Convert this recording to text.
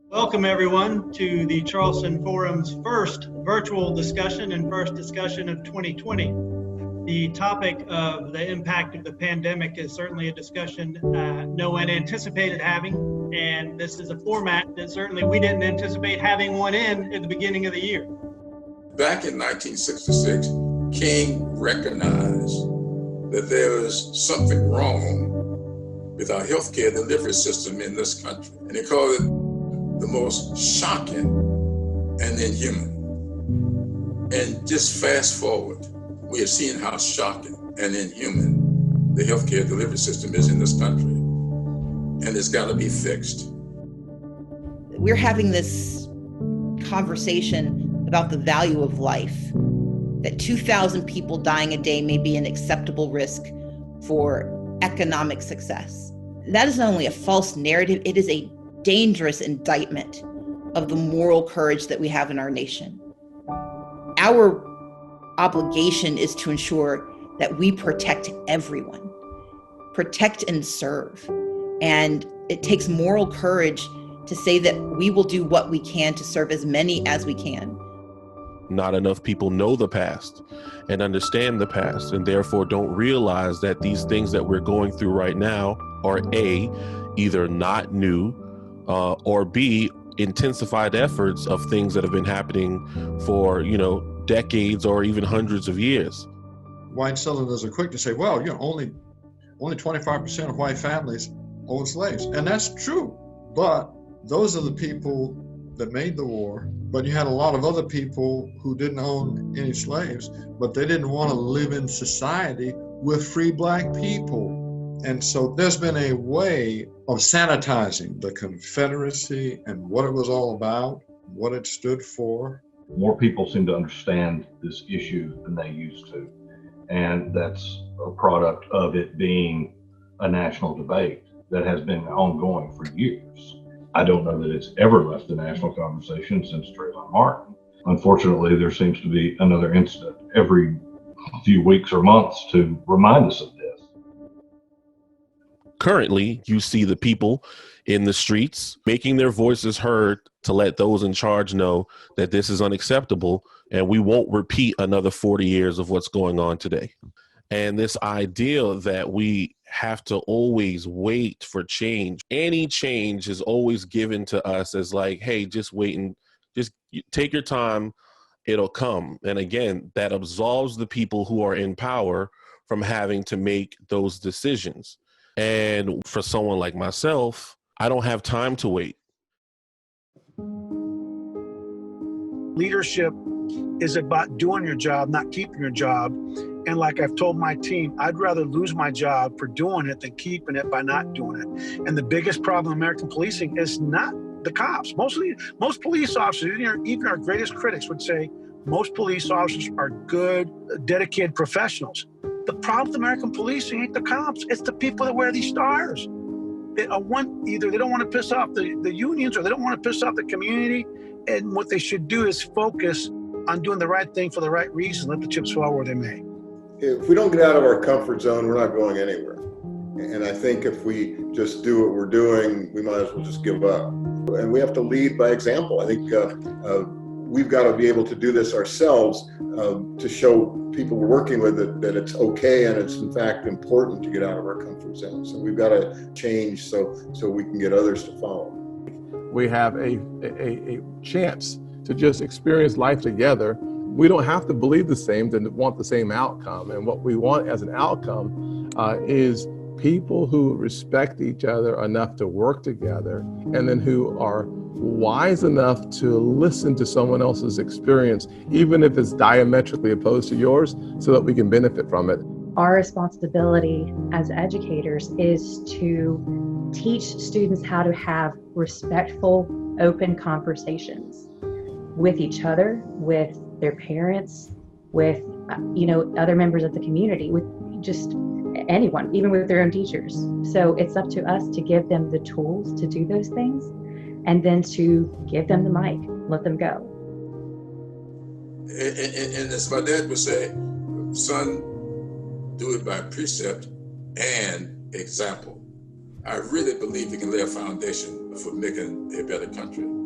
Welcome everyone to the Charleston Forum's first virtual discussion and first discussion of 2020. The topic of the impact of the pandemic is certainly a discussion no one anticipated having, and this is a format that certainly we didn't anticipate having one in at the beginning of the year. Back in 1966, King recognized that there was something wrong with our healthcare delivery system in this country, and he called it the most shocking and inhuman. And just fast forward, we have seen how shocking and inhuman the healthcare delivery system is in this country, and it's got to be fixed. We're having this conversation about the value of life, that 2,000 people dying a day may be an acceptable risk for economic success. That is not only a false narrative, it is a dangerous indictment of the moral courage that we have in our nation. Our obligation is to ensure that we protect everyone, protect and serve. And it takes moral courage to say that we will do what we can to serve as many as we can. Not enough people know the past and understand the past, and therefore don't realize that these things that we're going through right now are A, either not new, or B, intensified efforts of things that have been happening for, decades or even hundreds of years. White Southerners are quick to say, well, only 25% of white families own slaves. And that's true. But those are the people that made the war. But you had a lot of other people who didn't own any slaves, but they didn't want to live in society with free Black people. And so there's been a way of sanitizing the Confederacy and what it was all about, what it stood for. More people seem to understand this issue than they used to. And that's a product of it being a national debate that has been ongoing for years. I don't know that it's ever left the national conversation since Trayvon Martin. Unfortunately, there seems to be another incident every few weeks or months to remind us of this. Currently, you see the people in the streets making their voices heard to let those in charge know that this is unacceptable and we won't repeat another 40 years of what's going on today. And this idea that we have to always wait for change, any change is always given to us as like, hey, just wait and just take your time, it'll come. And again, that absolves the people who are in power from having to make those decisions. And for someone like myself, I don't have time to wait. Leadership is about doing your job, not keeping your job. And like I've told my team, I'd rather lose my job for doing it than keeping it by not doing it. And the biggest problem in American policing is not the cops. Most police officers, even our greatest critics would say, most police officers are good, dedicated professionals. The problem with American policing ain't the cops, it's the people that wear these stars. Either they don't want to piss off the unions or they don't want to piss off the community. And what they should do is focus on doing the right thing for the right reason, let the chips fall where they may. If we don't get out of our comfort zone, we're not going anywhere. And I think if we just do what we're doing, we might as well just give up. And we have to lead by example. I think we've got to be able to do this ourselves to show people we're working with that it's okay and it's in fact important to get out of our comfort zone. So we've got to change so we can get others to follow. We have a chance to just experience life together. We don't have to believe the same to want the same outcome. And what we want as an outcome is people who respect each other enough to work together, and then who are wise enough to listen to someone else's experience, even if it's diametrically opposed to yours, so that we can benefit from it. Our responsibility as educators is to teach students how to have respectful, open conversations with each other, with their parents, with other members of the community, with just anyone, even with their own teachers. So it's up to us to give them the tools to do those things, and then to give them the mic, let them go. And as my dad would say, son, do it by precept and example. I really believe it can lay a foundation for making a better country.